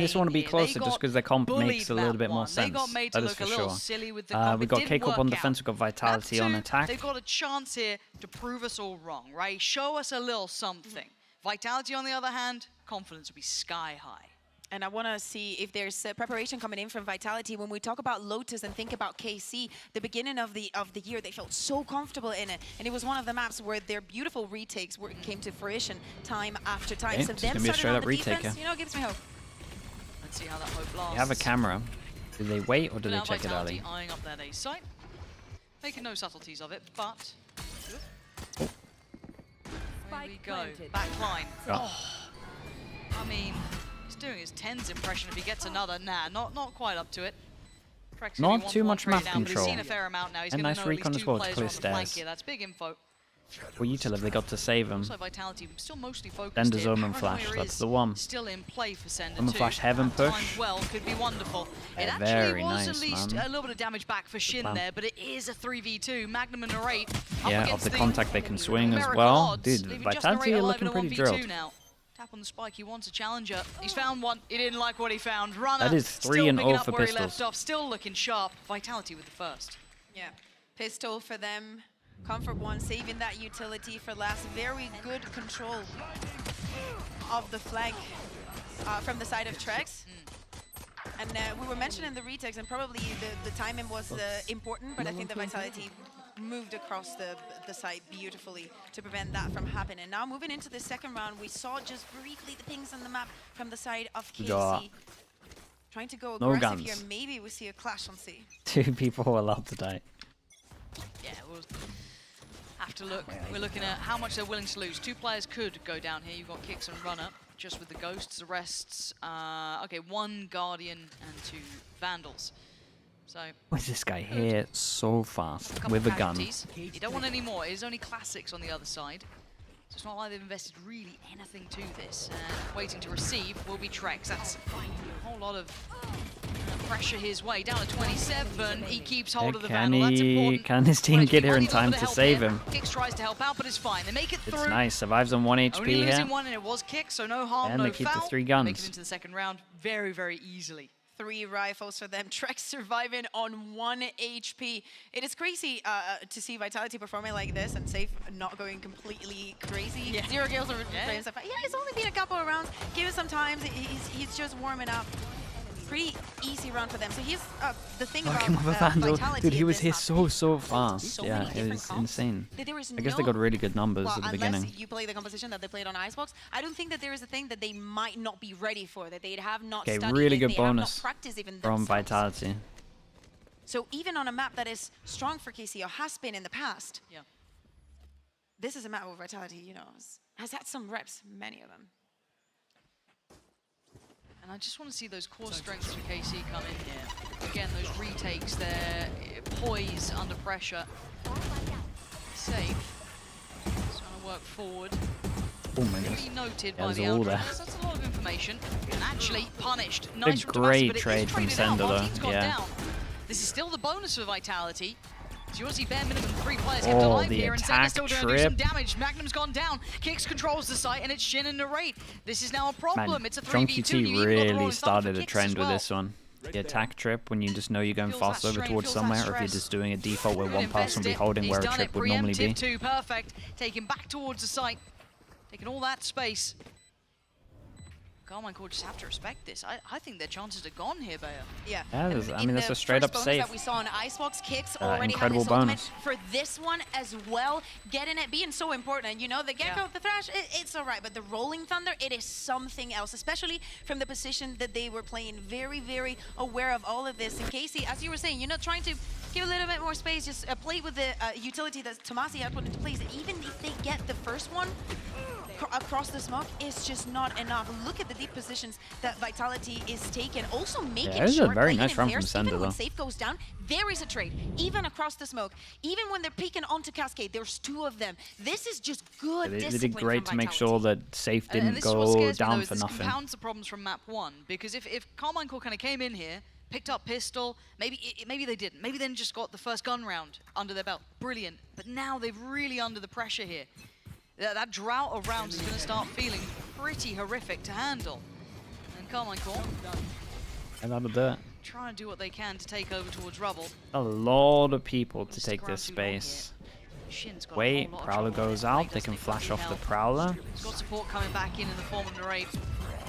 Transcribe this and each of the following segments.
just want to be closer just because their comp makes a little bit more sense. They got made to look a little silly with the comp. We got Kick up on defense, we got Vitality on attack. They've got a chance here to prove us all wrong, right? Show us a little something. Vitality, on the other hand, confidence will be sky high. And I want to see if there's preparation coming in from Vitality. When we talk about Lotus and think about KC, the beginning of the year, they felt so comfortable in it. And it was one of the maps where their beautiful retakes came to fruition time after time. Okay, so it's them gonna be a starting on straight the up retake, defense, you know, gives me hope. Let's see how that hope lasts. They have a camera. Do they wait or do they Now check it Vitality early? eyeing up their A site, making no subtleties of it, but here we go. Back line. Oh, I mean, he's doing his 10s impression. If he gets another, nah, not quite up to it. Not too much map down, control. But he's seen a fair amount now. He's And gonna nice know recon at as least well two to players clear on the flank stairs. here. That's big info. For Util, they got to save him. Also, Vitality still mostly focused. Sender's here. Omen Flash, Paranoia that's is the one. Still in play for Sender Omen too. Flash Heaven push. Timed well, could be wonderful. It Yeah, actually very was nice, at least man. a little bit of damage back for Shin there, but it is a 3v2. Magnum and Narrate up Yeah, against of the contact they can swing as numerical well. odds, Dude, leaving just Vitality Narrate are alive looking in a pretty 1v2 drilled. now. Tap on the spike, he wants a challenger. He's found one, he didn't like what he found. Runner, That is 3 and 0 for where he left pistols. off, still looking sharp. Vitality with the first. Yeah, pistol for them. Comfort one, saving that utility for last. Very good control of the flank from the side of Trex. And we were mentioning the retakes, and probably the timing was important, but I think the Vitality moved across the site beautifully to prevent that from happening. Now moving into the second round, we saw just briefly the pings on the map from the side of KC. Trying to go No aggressive guns. here. Maybe we see a clash on C. 2 people were allowed to die. Yeah, we'll have to look. We're looking at how much they're willing to lose. 2 players could go down here. You've got Kicks and Runner, just with the Ghosts. The rest's, okay, 1 Guardian and 2 Vandals. So, Where's this guy here so fast couple with a gun? casualties. You don't want any more. It's only classics on the other side. So it's not like they've invested really anything to this. And waiting to receive will be Trex. That's a whole lot of pressure his way. Down to 27. He keeps hold of the Vandal. That's important. Can his team Right, get here in might need a little time bit to of help save here. him? Kicks tries to help out, but it's fine. They make it It's through. nice. Survives on 1 HP Only here. losing 1, and it was Kick, so no harm, And no they keep the foul. 3 guns. Make it into the second round very, very easily. 3 rifles for them. Trex surviving on 1 HP. It is crazy to see Vitality performing like this and Safe not going completely crazy. Yeah. 0 kills over frames. Yeah, it's only been a couple of rounds. Give it some time. He's just warming up. Pretty easy round for them. So here's the thing about Working with a Vandal. Vitality. Dude, he in was this hit map. so fast. So Yeah, many it different was comps insane. that there is I guess they got really good numbers well, at the unless beginning. you play the composition that they played on Icebox, I don't think that there is a thing that they might not be ready for, that they have not Okay, studied really it, good they have not bonus practiced even from themselves. Vitality. So even on a map that is strong for KC or has been in the past, Yeah. this is a map where Vitality, you know, has had some reps, many of them. And I just want to see those core strengths for KC come in here. Again, those retakes, their poise under pressure. Safe. Just trying to work forward. Oh my goodness. Really noted Yeah, by there's the all there. Eldrazi. That's a lot of information. And actually punished. Nice from great Tomasi, but it is trade from traded out. Sender, One though. team's gone Yeah. down. This is still the bonus for Vitality. So you want to see bare minimum 3 players kept Oh, alive the here, and attack Sender's still going to do some trip. damage. Magnum's gone down. Kicks controls the site, and it's Shin and Narrate. This is now a problem. Man, It's a 3v2. Junkie T You've even got the really rolling thunder started for a Kicks trend as with well. this one. The attack trip, when you just know you're going Feels that fast over strain, towards feels that somewhere, or if you're stress. just doing a default where Could one person invest will be it. holding He's where a done trip it. would normally be. Preemptive too, perfect. Taking back towards the site. Taking all that space. Carmine Core just have to respect this. I think their chances are gone here, Bayer. Yeah. Yeah, And I in mean, that's the a straight up first bonus save. that we saw on Icebox, Kicks already had incredible his ultimate. bonus. For this one as well, getting it being so important. You know, the Gecko, the Thrash, it's all right, but the Rolling Thunder, it is something else, especially from the position that they were playing. Very, very aware of all of this. And Casey, as you were saying, you know, trying to give a little bit more space, just play with the utility that Tomasi had put into place. Even if they get the first one across the smoke, it's just not enough. Look at the deep positions that Vitality is taking. Also making this is a sure very playing nice in run pairs, from Sender, even when though. Safe goes down, there is a trade. Even across the smoke, even when they're peeking onto Cascade, there's 2 of them. This is just good They discipline did great from to make Vitality. sure that Safe And didn't this is what go scares me, down though, is for this nothing. compounds the problems from map 1. Because if Carmine Core kind of came in here, picked up pistol, maybe they didn't. Maybe then just got the first gun round under their belt. Brilliant. But now they're really under the pressure here. That drought of rounds is going to start feeling pretty horrific to handle. And Carmine Core And that'll do it. trying to do what they can to take over towards Rubble. A lot of people to Stick take around this too long here. space. Shin's got a Wait, whole lot of Prowler trouble. goes Ray out. They doesn't can think flash he off the help. Prowler. He's got support coming back in the form of Narade.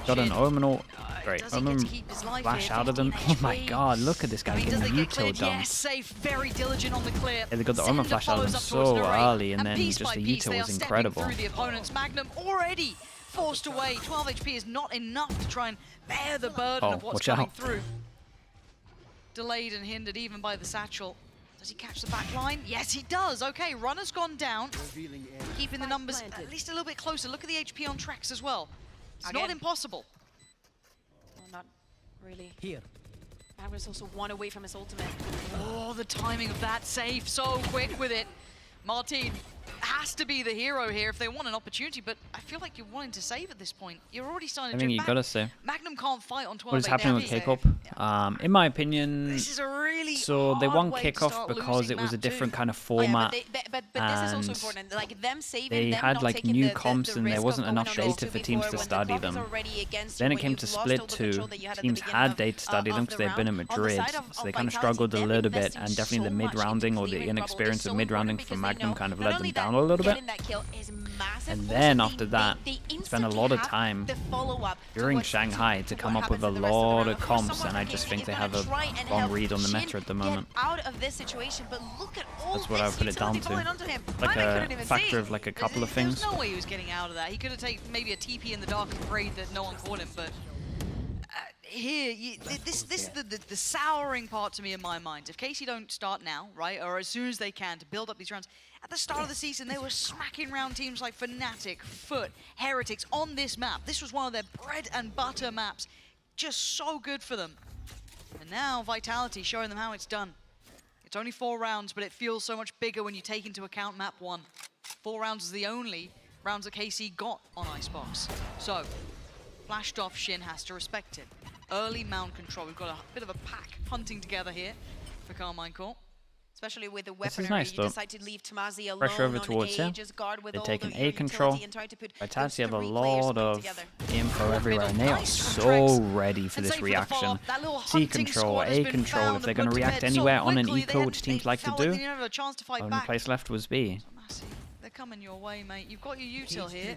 Got an Shin, Omenal. Great. does he get to Omen keep his life flash here? out of them. 15 Oh my HP. god, look at this I guy mean, does getting they the get cleared? util done. Yes, safe, very diligent on the clear. Yeah, they got the Omen Sender flash out of them follows up towards so Narade. early, and then piece just by the piece, util they was are stepping incredible. through the opponent's Magnum already forced away. 12 HP is not enough to try and bear the burden of what's watch coming out. through. Delayed and hindered even by the satchel. Does he catch the back line? Yes, he does. Okay, runner's gone down. Keeping the numbers at least a little bit closer. Look at the HP on tracks as well. It's not Again. impossible. Well, not really. Here. Magnus also one away from his ultimate. Oh, the timing of that save, so quick with it. Martin has to be the hero here if they want an opportunity, but I feel like you're wanting to save at this point. You're already starting I to think drift you back. gotta say. Magnum can't fight on 12 What is happening with HP. K-Pop? In my opinion, This is a really so they hard won way to kickoff start because losing it was a map different two. kind of Yeah, format. but this is also and important. Like them saving, they them had not like taking new the comps and there risk wasn't of enough going on data those for 2v4 teams to when the study clock is them. already against Then you, it came when to you've lost split all the two. control that you had at the Teams beginning had of- data to study of them the because they've been in round. On the Madrid, side of so they kind of Vitality, struggled a them little bit, investing and definitely so the much mid-rounding into or the clearing Rubble inexperience is of so mid-rounding important from because they Magnum know kind of not let them only down that a little bit. getting that kill is massive, And also then they- after that, they spent a instantly lot of have time the follow-up to during what- Shanghai to what come up with happens a in the rest of the lot round. of Of course, comps, someone and I from just KC think is they gonna have a try and wrong help read on the Shin meta at the get moment. out of this situation, but look at all That's what I this would put it down utility to. going onto him. Like Mine I a couldn't even factor see. of like a couple of things. There's no way he was getting out of that. He could have taken maybe a TP in the dark and prayed that no one caught him, but this is the souring part to me in my mind. If KC don't start now, right, or as soon as they can to build up these rounds, at the start of the season they were smacking around teams like Fnatic, Foot, Heretics on this map. This was one of their bread and butter maps. Just so good for them. And now Vitality showing them how it's done. It's only 4 rounds, but it feels so much bigger when you take into account map 1. 4 rounds is the only rounds that KC got on Icebox. So, flashed off Shin has to respect it. Early mount control. We've got a bit of a pack hunting together here for Carmine Core. Especially with the This weaponry, is nice, you though. decide to leave Tomazi alone Pressure over on towards A, here. just guard with They're all taking the A utility control. and try to put Vitality those have a 3 players lot put of together. info everywhere, and they middle, are nice from so Trex. ready for And this save for the reaction. follow-up. That little C hunting control, squad has A been control, found if they're and going to put to react bed so anywhere on an quickly, they eco, had- which teams they like to felt like do. they didn't have a chance to fight Only back. place left was B. Massive. They're coming your way, mate. You've got your util here.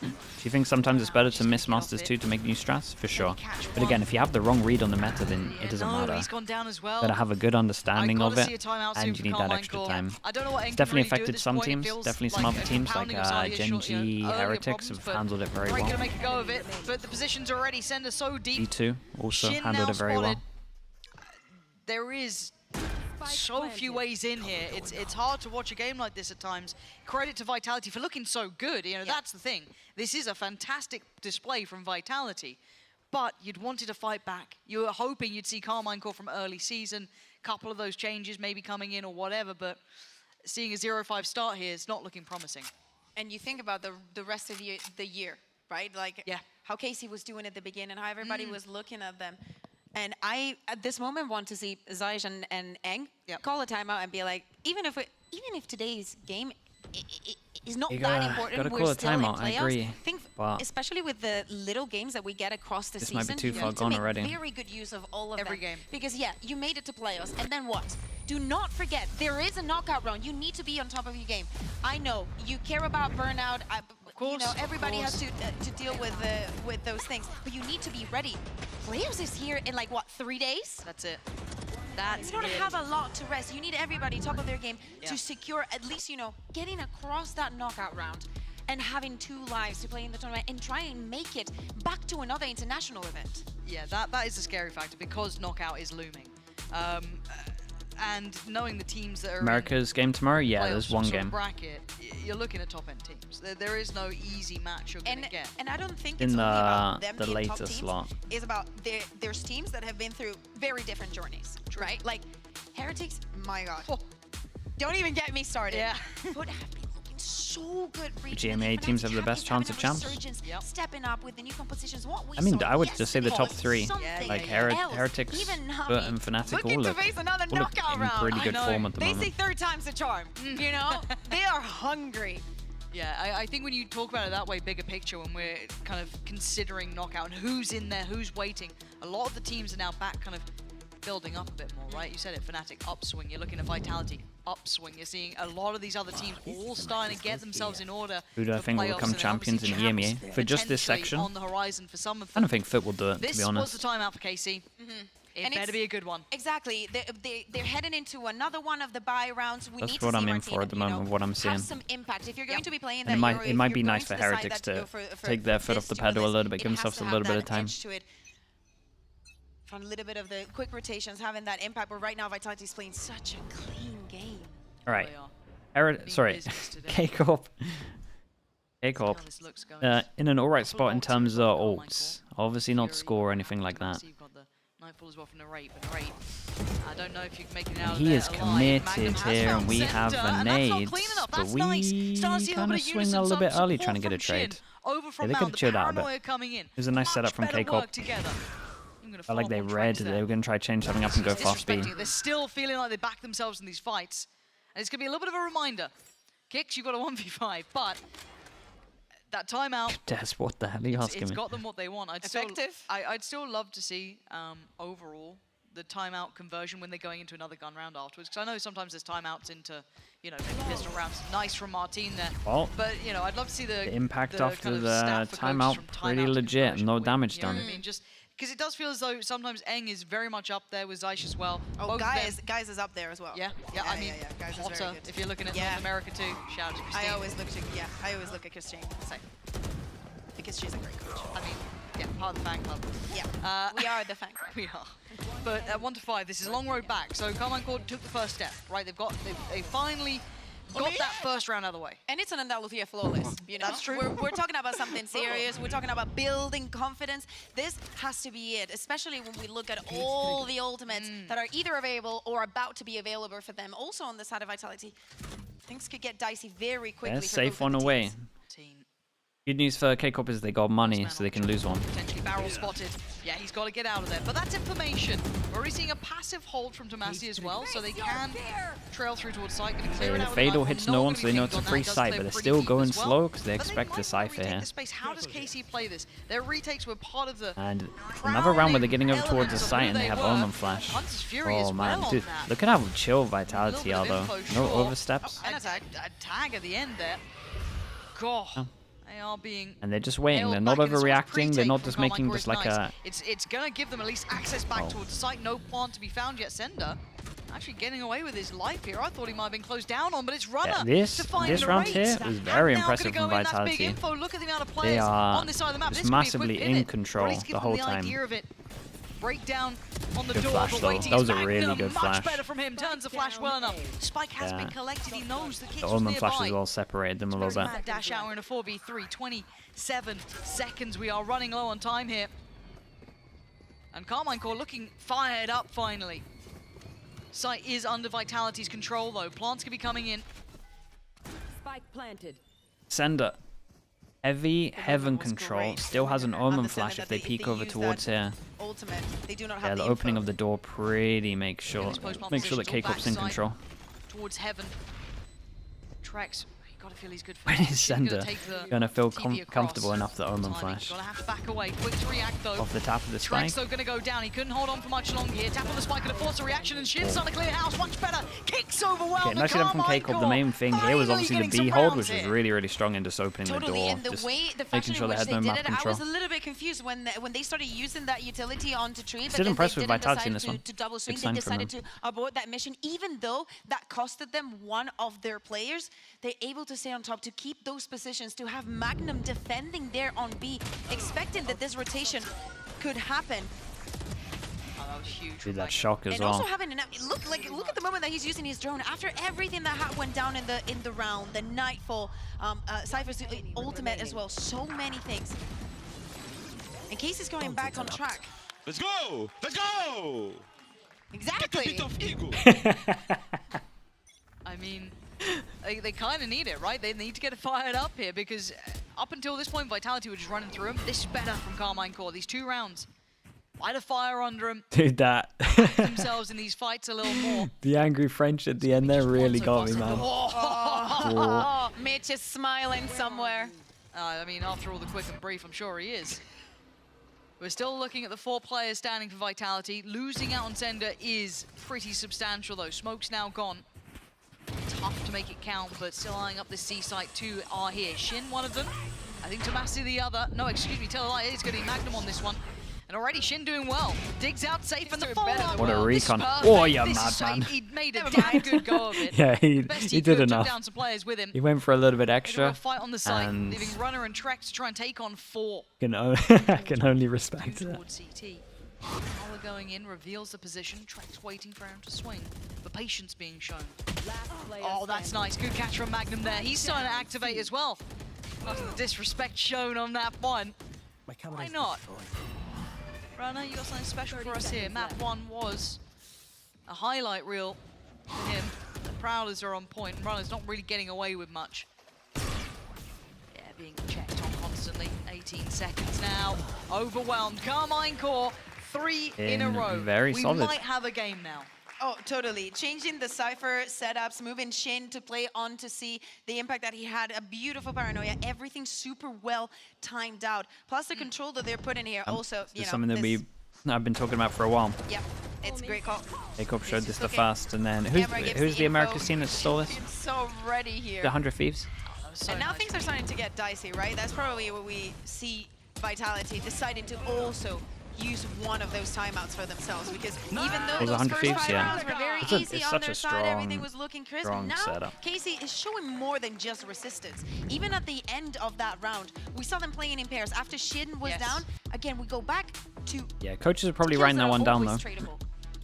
Do you think sometimes it's better to miss Masters 2 to make new strats? For sure. But again, if you have the wrong read on the meta, then it doesn't no, matter. he's gone down as well. Gotta have a good understanding of I it, gotta see a timeout soon and for you need that Carmine extra Core. time. I don't know what It's definitely can really do at affected this some point. It teams, feels definitely some like other a teams like compounding of Zarya's Gen.G, earlier Heretics problems, have but handled it very Drake well. gonna make a go of it, but the positions already send us so deep. D2 also Shin handled now it very well. spotted. There is so few ways in here. It's hard to watch a game like this at times. Credit to Vitality for looking so good. You know, that's the thing. This is a fantastic display from Vitality, but you'd wanted to fight back. You were hoping you'd see Carmine Core from early season, couple of those changes maybe coming in or whatever, but seeing a 0-5 start here, it's not looking promising. And you think about the rest of the year, right? Like how Casey was doing at the beginning, how everybody was looking at them. And I, at this moment, want to see Zaysh and Eng call a timeout and be like, even if today's game is not that important, gotta we're call a still in timeout, I playoffs. agree, Think, but especially with the little games that we get across the this season, might be too you far need to gone make already. very good use of all of Every them. game. Because you made it to playoffs, and then what? Do not forget, there is a knockout round. You need to be on top of your game. I know you care about burnout. course, you know, everybody of has to deal with those things, but you need to be ready. Playoffs is here in like what, 3 days? That's it. That's You don't it. have a lot to rest. You need everybody top of their game to secure at least, you know, getting across that knockout round and having 2 lives to play in the tournament and try and make it back to another international event. Yeah, that is a scary factor because knockout is looming. And knowing the teams that are America's game tomorrow? Yeah, in there's playoffs, one some sort of game. bracket, you're looking at top-end teams. There is no easy match you're going to get. And I don't think In it's only about them the being later top teams. slot. It's about there's teams that have been through very different journeys, right? Like Heretics, my God. Oh. Don't even get me started. Yeah. But have been looking so good recently. GMA teams have the Fnatic best having chance of a champs. resurgence, Yep. stepping up with the new compositions. What we I mean, saw I would just say the top yesterday 3. was Yeah, something Like else. Heretics, Even Foot, and Fnatic looking all to look face another in knockout round. pretty I good know. form at the They say moment. third time's a charm, you know? They are hungry. Yeah, I think when you talk about it that way, bigger picture, when we're kind of considering knockout and who's in there, who's waiting, a lot of the teams are now back kind of building up a bit more, right? You said it, Fnatic, upswing. You're looking at Vitality, upswing. You're seeing a lot of these other teams all starting to get themselves in order. Who do I think will become champions in EMEA for just this section? On the horizon for some of I them. don't think Fit will do it, to be honest. This was the timeout for KC. It better be a good one. Exactly. They're heading into another one of the buy rounds. We That's need to what see I'm in Martina, for at the moment, what I'm seeing. have some impact. If you're going to be playing that, And it might be you're nice for going to Heretics decide to that take their foot this off the duelist, pedal a little bit, it give has themselves to a have little bit that of time. edge to it. From a little bit of the quick rotations, having that impact. But right now, Vitality's playing such a clean game. All right. They are. Sorry. K-Corp. K-Corp. In an alright spot in terms of ults. Obviously not score or anything like that. Nightfall as well from Narrate, but Narrate, I don't know if you can make it out of He there is alive. committed Magnum has here, found and we have Center, a and that's not nades, clean enough. but That's we nice. Starting to see a kind little of bit swing a unison, little bit some early support trying to get a from Jhin. trade. Over from They could have Mountain, chilled out a bit. Paranoia coming in. It was a nice setup from Much better K-Corp. work together. I'm gonna Felt like follow they up on read tracks that there. they were going to try change something up and go fast B. Disrespecting it. They're still feeling like they back themselves in these fights. And it's going to be a little bit of a reminder. Kicks, you've got a 1v5, but that timeout, Des, what the hell are you asking it's me? got them what they want. Effective. I'd still love to see, overall, the timeout conversion when they're going into another gun round afterwards. Because I know sometimes there's timeouts into, you know, maybe pistol rounds. Nice from Martin there. Well, but, you know, I'd love to see the impact after kind of the stat for coaches timeout from pretty timeout to legit, conversion no win, damage you know what done. I mean? Just because it does feel as though sometimes Eng is very much up there with Zeish as well. Oh, Both of them- guys is up there as well. Yeah, I mean, Guys is very Potter, good. if you're looking at Yeah. North America too, shout out to Christine. I always look at Christine. Same. Because she's a great coach. I mean, yeah, part of the fan club. Yeah, we are the fan club. We are. But at 1 to 5, this is a long road back. So Carmine Cord took the first step, right? They finally got that first round out of the way. And it's an Andalusia flawless, you know? That's true. We're talking about something serious. We're talking about building confidence. This has to be it, especially when we look at all the ultimates that are either available or about to be available for them. Also on the side of Vitality, things could get dicey very quickly. Yeah, for safe both of on the the way. teams. Good news for K-Corp is they got money, so they can lose one. Potentially barrel spotted. Yeah, he's got to get out of there. But that's information. We're already seeing a passive hold from Tomasi as well, so they can trail through towards site. Gonna clear it The out with Fatal Nightfall. hits Not no gonna one, be so they know pinged it's a on that. free Does site, clear but they're pretty still deep going as well. slow because they But expect might the Cypher retake here. the space. How does KC play this? Their retakes were part of the And another round where they're getting over towards the elements of site who and they they have were. Omen Flash. Hunter's Fury Oh as man, well dude, on that. look at how chill A Vitality little are bit though. of info, No sure. oversteps. And a tag at the end there. God. They are being And they're just waiting. nailed They're not back in this. What's overreacting. They're pre-take not from just Carmine making Core just is like nice. a... It's gonna give them at least access back Oh. towards the site. No plant to be found yet. Sender actually getting away with his life here. I thought he might have been closed down on, but it's Runner Yeah, this to find round Narrate. here was very And now impressive gonna from go in. That's big Vitality. info. Look at the amount of They players are on this side of the map. just This could be a massively quick in pivot, or control at least give the them whole the time. idea of it. Breakdown on the Good door, flash, but though. waiting That was is a really Magnum. good Much flash. better from him. Turns the flash well enough. Spike has been collected. He knows the kicks The was Omen nearby. Flash as well separated them a little bit. Mad dash hour in a 4v3, 27 seconds. We are running low on time here. And Carmine Core looking fired up finally. Site is under Vitality's control though. Plants could be coming in. Spike planted. Sender. Heavy Heaven was control. great Still has an on Omen the Flash Senate if that they peek over use towards that here. Ultimate. They do not Yeah, have the the opening info. of the door pretty make sure These post-plant that positions all K-Corp's in backside control. Towards heaven. Trex. You gotta feel he's good for When this. is He's Sender take the gonna feel TP across. comfortable enough that Omen Timing. Flash? Gonna have to back away. Quick to react though. Off the top of the spike. Trex though gonna go down. He couldn't hold on for much longer here. Tap on the spike, gonna force a reaction, and Shin's on a clear house. Much better. Kicks over well. Okay, nicely done from K-Corp. The main thing here was obviously the B hold, which was really, really strong in just opening the Totally, door. and the Just way, the making fashion sure in they which had they no did map it, control. I was a little bit confused when they started using that utility onto tree, but Still then impressed they with didn't Vitality in decide this one. to double swing. Big They sign from decided to abort that mission, even though that costed them one of their players. They're able to stay on top, to keep those positions, to have Magnum defending there on B, expecting that this rotation could happen. Oh, that was huge. Dude, from that Magnum. shock as And well. also having an look at the moment that he's using his drone after everything that went down in the round, the Nightfall, Cypher's ultimate as well, so many things. And Case is going back on track. Let's go! Let's go! Exactly. I mean, they kind of need it, right? They need to get fired up here because up until this point, Vitality were just running through them. This is better from Carmine Core. These 2 rounds, light a fire under them, Dude, that. themselves in these fights a little more. The angry French at the end there really got me, man. Oh. Mitch is smiling somewhere. I mean, after all the quick and brief, I'm sure he is. We're still looking at the 4 players standing for Vitality. Losing out on Zender is pretty substantial, though. Smoke's now gone. Tough to make it count, but still eyeing up the C site. 2 are here. Shin, one of them. I think Tomasi the other. No, excuse me, tell a lie. It's going to be Magnum on this one. And already Shin doing well. Digs out safe in the follow-up. What a recon. This is Oh, you This is madman. safe. He made a damn good go of it. Yeah, he Best did could, enough. Took down some players with him. He went for a little bit Did a real extra. fight on the site, and leaving Runner and Trek to try and take on 4. I can only respect that. Towards CT. Power going in, reveals the position. Trek's waiting for him to swing. The patience being shown. Oh, that's nice. Good catch from Magnum there. He's starting to activate as well. After the disrespect shown on that one. Why not? Runner, you got something special for us here. Map 1 was a highlight reel for him. The Prowlers are on point. Runner's not really getting away with much. Yeah, being checked on constantly. 18 seconds now. Overwhelmed. Carmine Core, 3 in a row. Very we solid. might have a game now. Oh, totally. Changing the Cypher setups, moving Shin to play on to see the impact that he had. A beautiful paranoia. Everything super well timed out. Plus the control that they're putting here also, you know. Something that this- I've been talking about for a while. Yeah, it's a great call. Jacob showed this the looking- fast, and then Camera gives who's the info. American team that stole this? It's so ready here. The 100 Thieves. That was so And now nice. things are starting to get dicey, right? That's probably where we see Vitality deciding to also use one of those timeouts for themselves, because even though Those those 100 first Thieves, 5 yeah. rounds were very It's easy on such their a side, everything strong- was looking crisp. strong Now setup. Casey is showing more than just resistance. Even at the end of that round, we saw them playing in pairs. After Shin was Yes. down, again we go back to Yeah, coaches are probably skills writing that that are one down though. always tradable.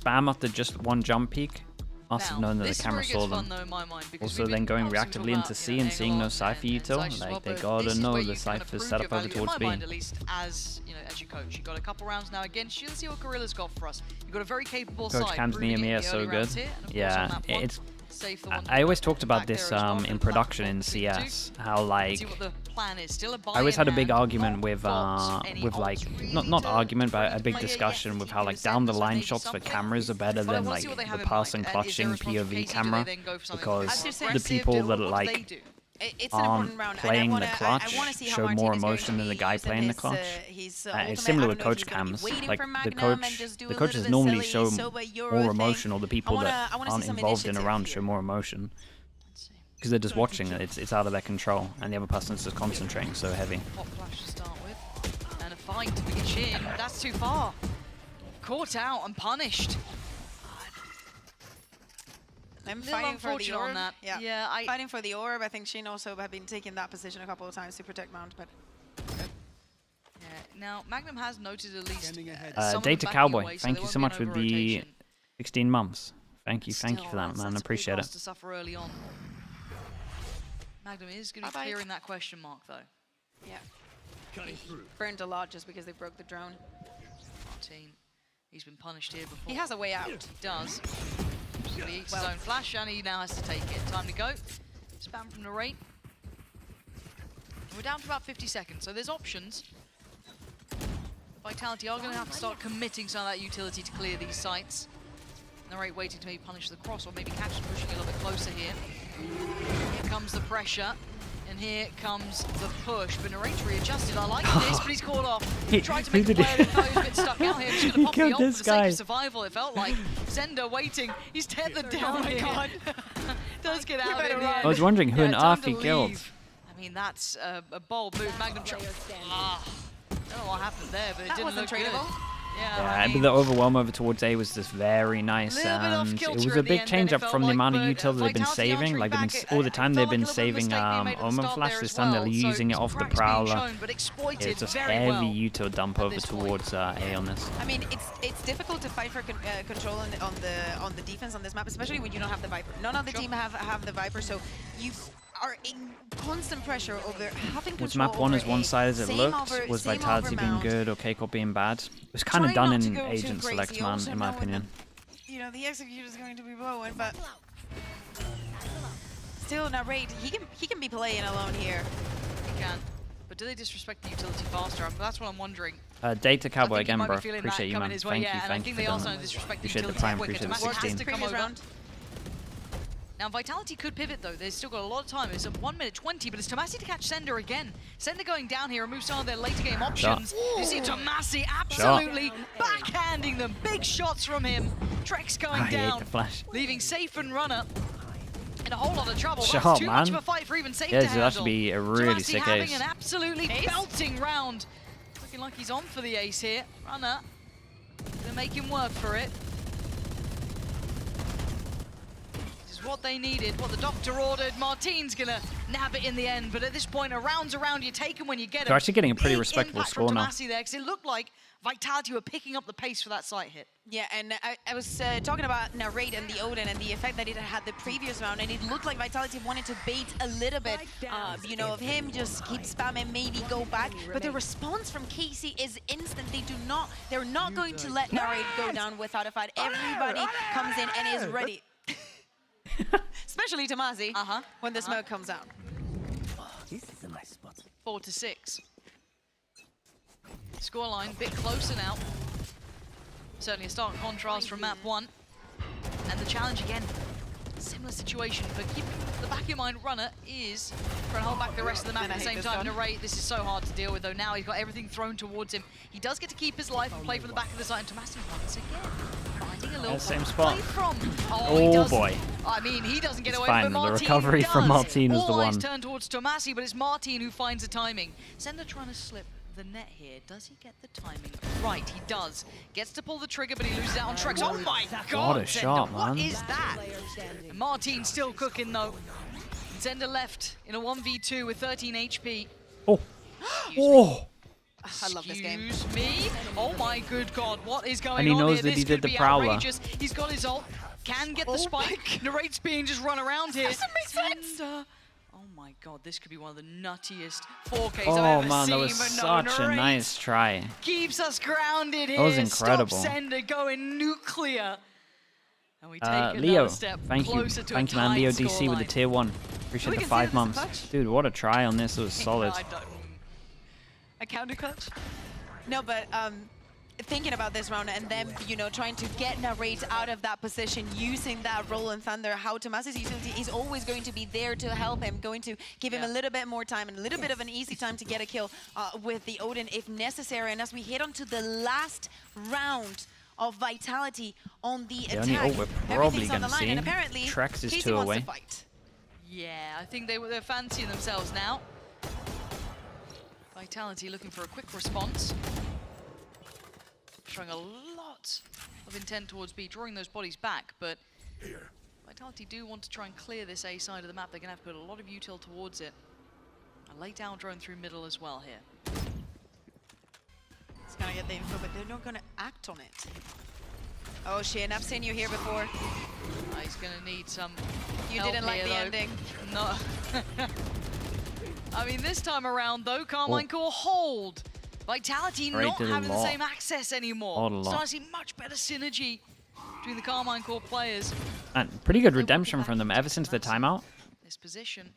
Spam after just one jump peak. Must have Now, known that this the is where camera it saw gets them. fun, though, in my mind, because Also we've then been going obviously reactively talking into about, C you know, and seeing no Eglon Cypher and util, Side like Swap, they but gotta this is know where the you kind of Cypher's prove set your up over value, towards in B. my mind, at least, as you know, as your coach. You got a couple rounds now again. Let's see what Gorilla's got for us. You've got a very capable Coach side. Cam's proving it in EMEA the so early rounds good. here, and of course on Yeah, map one, it's. safe the one I always back talked about there this as well, in and production in platform between the two. CS. How Let's like see what the plan is. Still a I always had a big buy-in hand, argument not with got any like ults really not to argument but a big play discussion against. with You how can like ascend down the this, line maybe shots for something. cameras are better But I than wanna like see what they the have in pass mind. and And is there a clutching response from POV Casey? Do camera they then go for something because aggressive? the people Do- that what do like they do? It's an aren't important round, playing and the I clutch wanna see how show Martin more is going emotion to than the be guy using playing the his, clutch. his It's ultimate. similar I with don't know if coach he's gonna be cams. waiting Like for the Magnum and coach, just do the a coaches little bit normally silly, show Soba Euro more thing. emotion, or the people that I wanna see aren't some involved in a initiative round here. show more emotion Let's see. because they're just watching it. It's out of their control, and the other person's just concentrating so heavy. Pop flash to start with. And a fight to begin Shin. That's too far. Caught out and punished. I'm Little fighting for the unfortunate orb. on that. Yeah, Yeah, fighting for the orb. I think Shin also have been taking that position a couple of times to protect Mount, but Yeah, now, Magnum has noted at least some of Data them backing Cowboy, away, so thank there you won't so be much an for the over-rotation. 16 months. Thank you for Still, that, that's man. a big Appreciate loss it. to suffer early on. Magnum is going to be Bye-bye. clearing that question mark, though. yeah. Burned a lot just because they broke the drone. Martin, he's been punished here before. He has a way out. He does. He eats his own flash, and he now has to take it. Time to go. Spam from the rate. We're down to about 50 seconds, so there's options. Vitality are going to have to start committing some of that utility to clear these sites. Narrate waiting to maybe punish the cross, or maybe catch them pushing a little bit closer here. Here comes the pressure, and here comes the push. But Narrate's readjusted. I like this, but he's caught off. He tried to make the player that he's a bit stuck out here. He's going to pop the killed ult for the this sake guy. of survival, it felt like. Zender waiting. He's tethered down here. God. Does get out in the run. end. I was wondering who Yeah, on time earth to he killed. leave. I mean, that's a bold move. Magnum shot. I don't know what happened there, but it That didn't wasn't look good. tradable. Yeah, Yeah, I but mean, the overwhelm over towards A was just very nice, Little bit off and it kilter was at a the big end, change then it up felt from the like, amount of but util they've been Vitality saving. answering Like they've back, all the time it they've felt been like a little bit of a saving mistake being made at the Omen start Flash. there This as time they're well. using it So off the cracks being Prowler. shown, but exploited It's just very heavy well. util dump at over this point. towards A on this. I mean, it's difficult to fight for control on the defense on this map, especially when you don't have the Viper. None of the team have the Viper, so you are in constant pressure over having control. Was map one over as one A. side as it Same looked? over- Was same Vitality over being Mount. good or Keiko being bad? It was kind of Try done not to in go too Agent crazy, Select, man, also in my knowing opinion. that, you know, the execute is going to be blowing, but still, Narrate, he can be playing alone here. He can. but do they disrespect the utility faster? That's what I'm wondering. Data Cowboy I think you again, might be bro. feeling Appreciate that you, coming man. his way, Thank yeah, you, and I thank you think for they doing also that. disrespect the Appreciate the utility prime, quicker. appreciate the Tomasi has 16. to come Previous over. round. Now Vitality could pivot though. They've still got a lot of time. It's at 1 minute 20, but it's Tomasi to catch Sender again. Sender going down here, removes some of their later game options. You see Tomasi absolutely backhanding them. Big shots from him. Trex going I hate down, the flash. leaving Safe and Runner in a whole lot of trouble. Shut That's up, too much of man. a fight for even Safe Yeah, to that handle. should be a really Tomasi sick having ace. an absolutely belting round. Looking like he's on for the ace here. Runner gonna make him work for it. This is what they needed, what the doctor ordered. Martine's gonna nab it in the end, but at this point, a round's around. You take him when you get him. They're actually getting a pretty Big respectable impact score from now. Tomasi there, because it looked like Vitality were picking up the pace for that site hit. Yeah, and I was talking about Narrate and the Odin and the effect that it had the previous round, and it looked like Vitality wanted to bait a little bit, you know, of him, just keep spamming, maybe go back. But the response from Casey is instant. They're not going to let Narrate go down without a fight. Everybody comes in and is ready. Especially Tomasi, when the smoke comes out. This is a nice spot. 4-6. Scoreline a bit closer now. Certainly a stark contrast from map 1. And the challenge again, similar situation, but keep the back of your mind, Runner is trying to hold back the rest of the map And at I the hate same this time. gun. Narrate, this is so hard to deal with though. Now he's got everything thrown towards him. He does get to keep his life and play from the back of the site, and Tomasi once again finding a little same spot. play from. Oh, he doesn't. boy. I mean, he doesn't get It's away fine, from the Martine recovery does. from Martine was the All eyes one. turn towards Tomasi, but it's Martine who finds the timing. Sender trying to slip the net here. Does he get the timing right? He does. Gets to pull the trigger, but he loses out on Trex. Oh my God, What a Zender, shot, what man. is that? And Martine still cooking though. Zender left in a 1v2 with 13 HP. Oh. Excuse me. Oh. I love this game. Excuse me? Oh my good God, what is going on And he knows here? that This he did could the be Prowler. outrageous. He's got his ult. Can get the spike. Narrate's being just run around here. Doesn't make sense. Zender. Oh my God, this could be one of the nuttiest 4Ks Oh I've ever man, seen. that was but no, such a Narrate nice try. keeps us grounded here. That was incredible. Stop Sender going nuclear. And we take Leo, another step thank you. closer to Thank a you, man. tied Leo DC with the scoreline. tier 1. Appreciate We the can 5 see this as a months. clutch. Dude, what a try on this. It was solid. I don't- A counter clutch? No, but thinking about this round and then, you know, trying to get Narrate out of that position, using that roll and thunder, how Tomasi's utility is always going to be there to help him, going to give him a little bit more time and a little bit of an easy time to get a kill with the Odin if necessary. And as we head on to the last round of Vitality on the The attack, only ult we're probably everything's on going the to line, and see. apparently Trex is Casey 2 wants away. to fight. Yeah, I think they're fancying themselves now. Vitality looking for a quick response. Showing a lot of intent towards B, drawing those bodies back, but Vitality do want to try and clear this A side of the map. They're going to have to put a lot of util towards it. A lay down drone through middle as well here. It's gonna get the info, but they're not gonna act on it. Oh shit, I've seen you here before. He's going to need some You help didn't like here, the though. ending. No. I mean, this time around, though, Carmine Core hold. Vitality Narrate not did a having the lot. same access anymore. Lot a lot. Starting to see much better synergy between the Carmine Core players. And pretty good They want redemption it from them back ever since the into timeout. this position.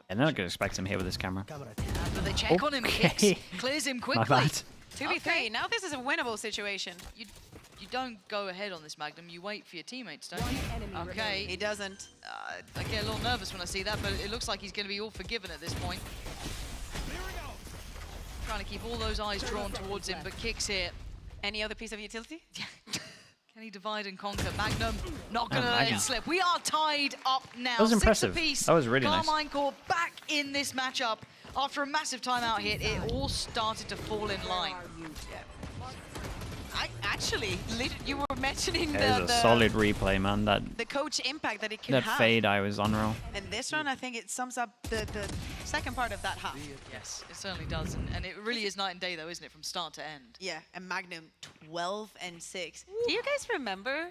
And they're not going to expect him here with this camera. But they check on him, Okay. kicks, clears him My quickly. bad. 2v3, now this is a winnable situation. You don't go ahead on this, Magnum. You wait for your teammates, don't you? enemy Okay. He doesn't. I get a little nervous when I see that, but it looks like he's going to be all forgiven at this point. Trying to keep all those eyes drawn towards him, but kicks here. Any other piece of utility? Can he divide and conquer? Magnum not going to let Magnum. it slip. We are tied up now. That was 6 impressive. apiece. That was really nice. Carmine Core back in this matchup. After a massive timeout hit, it all started to fall in line. Actually, you were mentioning That is a solid replay, man. the coach impact that it can That have. fade, I was unreal. And this one, I think it sums up the second part of that half. Yes, it certainly does. And it really is night and day, though, isn't it, from start to end? Yeah, and Magnum 12-6. Do you guys remember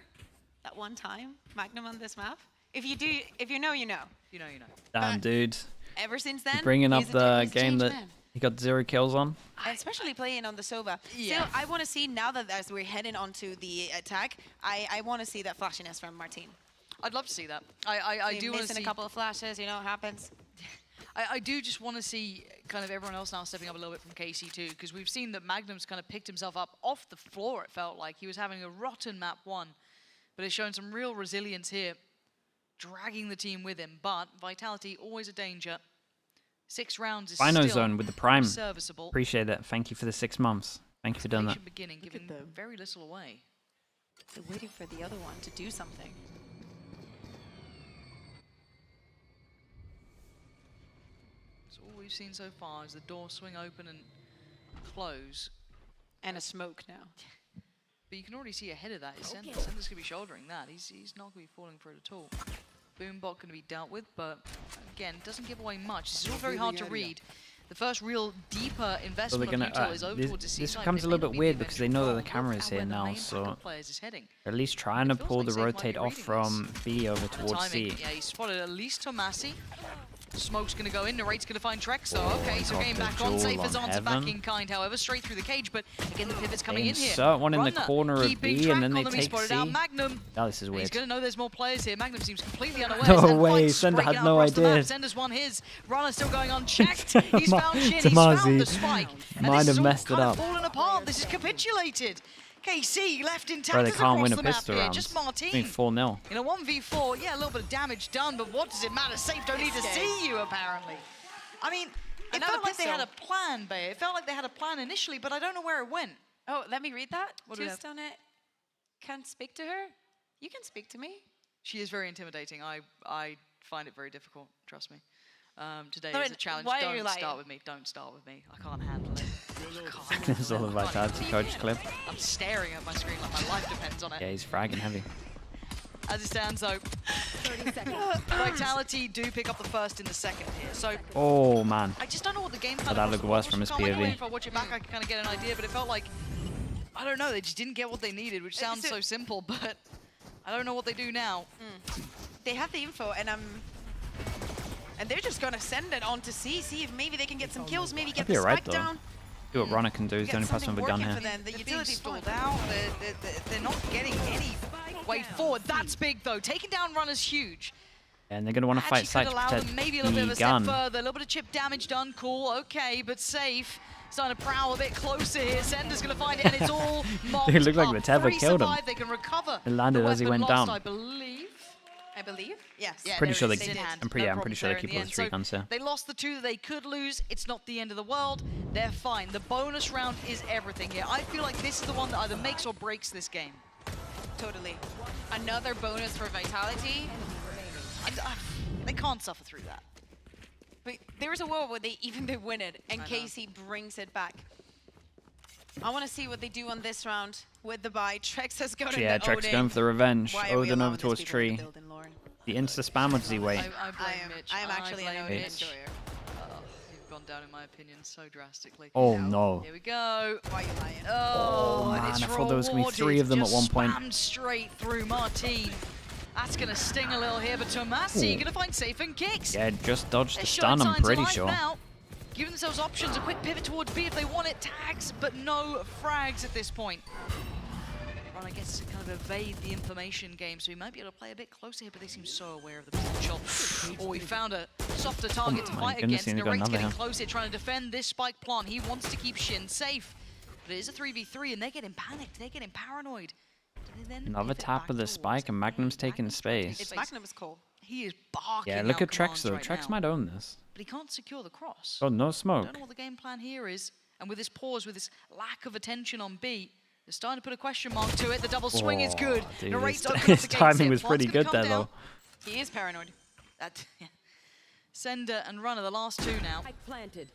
that one time Magnum on this map? If you do, if you know, you know. You know, you know. Damn, dude. Ever since then, Bringing up he's a the he's game changed that man. he got 0 kills on. And especially playing on the Sova. Yeah. Still, I want to see, now that as we're heading onto the attack, I want to see that flashiness from Martine. I'd love to see that. I do want to missing see... a couple of flashes, you know what happens. I do just want to see kind of everyone else now stepping up a little bit from KC too, because we've seen that Magnum's kind of picked himself up off the floor, it felt like. He was having a rotten map 1, but he's shown some real resilience here, dragging the team with him. But Vitality, always a danger. 6 rounds is Final still zone with the Prime. serviceable. Appreciate it. Thank you for the 6 months. Thank you for doing that. Patient beginning, giving very little away. They're waiting for the other one to do something. So all we've seen so far is the door swing open and close. And a smoke now. But you can already see ahead of that is Sender. Sender's going to be shouldering that. He's not going to be falling for it at all. Boombot going to be dealt with, but again, doesn't give away much. This is all very hard to read. The first real deeper investment of Utah is over towards the C this side. becomes It a may little not bit be weird the because they know that the eventual camera growth is and here where the now, main so backup players is heading. at least trying to It feels pull like the Safe might be rotate off reading from B over The towards timing, C. yeah, he spotted at least Tomasi. Smoke's going to go in, Narrate's going to find Trex, though. Okay, so got getting the back on, jewel Safe is on on to back Heaven. in kind, however, straight through the cage, but again, the pivot's coming They in here. insert one in the Runner corner of keeping B, track and then they on them, he take spotted C. out Magnum. Oh, this is He's weird. going to know there's more players here. Magnum seems completely unaware. No Sender way, finds Sender breaking had out no across the map. idea. Sender's won his. Runner still going unchecked. He's found Shin, he's Tomazi found the spike. And might this have is all messed it kind up. of fallen apart. This is capitulated. KC left intact Bro, they can't win a across the map pistol here. round. Just I Martin. mean, 4-0. In a 1v4, yeah, a little bit of damage done, but what does it matter? Safe don't need to see you, apparently. I mean, it Another felt like they had a pistol. plan, Bae. It felt like they had a plan initially, but I don't know where it went. Oh, let me read that. What do we Just on it. Can't speak to her? You can speak to me. She is very intimidating. I find it very difficult, trust me. Today No, is a challenge. why are you Don't lying? start with me. Don't start with me. I can't handle it. I can't This is handle all the it. I can't Vitality even- coach clip. I'm staring at my screen like my life depends on it. Yeah, he's fragging heavy. As it stands, though, 30 seconds. Vitality do pick up the first in the second here. So Oh, man. I just don't know what the game plan But that across looked the worse board from was. his Can't wait POV. If I watch it back, I can kind of get an idea, but it felt like, I don't know, they just didn't get what they needed, which sounds so simple, but I don't know what they do now. They have the info, and they're just gonna send it on to C. See if maybe they can get some kills. Maybe get be the alright, spike though. down. Do what Runner can do. He's the Get only person something with a gun working here. for them. The They're being utility's stalled fine. out. They're not getting any way forward. That's big, though. Taking down Runner's huge. And they're going to want to fight Actually side could to allow protect them maybe a little bit of the a step gun. further. A little bit of chip damage done. Cool, okay, but Safe. Starting to prowl a bit closer here. Sender's going to find it, and it's all mocked It looked like up. the tether 3 killed him. survive. They can recover. It landed the as he weapon went lost, down. I believe. I believe. Yes. Yeah, Pretty there sure it they is. did. In hand. I'm pretty No sure they problems keep there all in the 3 end. guns here. They lost the 2 that they could lose. It's not the end of the world. They're fine. The bonus round is everything here. I feel like this is the one that either makes or breaks this game. Totally. Another bonus for Vitality. They can't suffer through that. But there's a world where they win it, and I know. KC brings it back. I want to see what they do on this round with the buy. Trex has got Yeah, the Trex Odin. going for the revenge. Why are we Odin allowing over these towards people in the tree. building, Lauren? The insta-spam, what does he weigh? I blame Mitch. I am actually an blame Odin Mitch. enjoyer. You've gone down in my opinion so drastically. Oh, no. Here we go. Why are you lying? Oh, man, it's I thought there was gonna be 3 rewarded. of them at Just one point. spammed straight through Martine. That's going to sting a little here, but Tomasi Ooh. going to find safe and kicks. Yeah, just dodged They're the showing stun, I'm signs of pretty life sure. now. Giving themselves options, a quick pivot towards B if they want it, tags, but no frags at this point. Runner gets to kind of evade the information game, so he might be able to play a bit closer here, but they seem so aware of the potential. Oh, he found a softer target to my fight goodness, against. he only got Narrate's another getting here. close here, trying to defend this spike plant. He wants to keep Shin safe, but it is a 3v3, and they're getting panicked, they're getting paranoid. Do they then Another pivot tap back of the towards spike, and Magnum's A? taking Magnum's trying to take space. It's space. Magnum's call. He is barking Yeah, look out at Trex, commands though. right Trex now, might own this. but he can't secure the cross. Oh, no I smoke. don't know what the game plan here is. And with this pause, with this lack of attention on B, they're starting to put a question mark to it. The double swing is good. Oh, dude, Narrate's his- opened up his the gates timing here. was Plant's pretty gonna good come there, down. though. He is paranoid. Yeah. Sender and Runner, the last 2 now. Spike planted.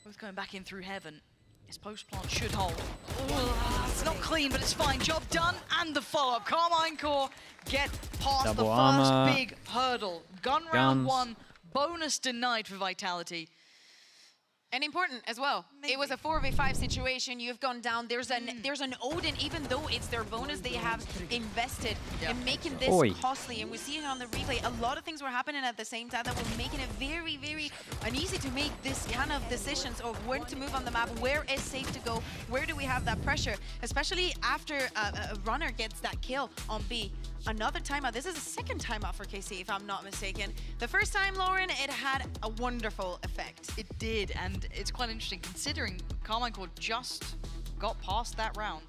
Both going back in through heaven. His post plant should hold. Ugh, it's not clean, but it's fine. Job done. And the follow-up. Carmine Core get past Double the armor. first big hurdle. Gun round Guns. 1. Bonus denied for Vitality. And important as well. It was a 4v5 situation. You've gone down. There's an Odin, even though it's their bonus, they have invested in making this Oi. costly. And we see it on the replay. A lot of things were happening at the same time that were making it very, very uneasy to make this kind of decisions of when to move on the map, where is safe to go, where do we have that pressure, especially after a Runner gets that kill on B. another timeout. This is the second timeout for KC, if I'm not mistaken. The first time, Lauren, it had a wonderful effect. It did, and it's quite interesting considering Carmine Core just got past that round.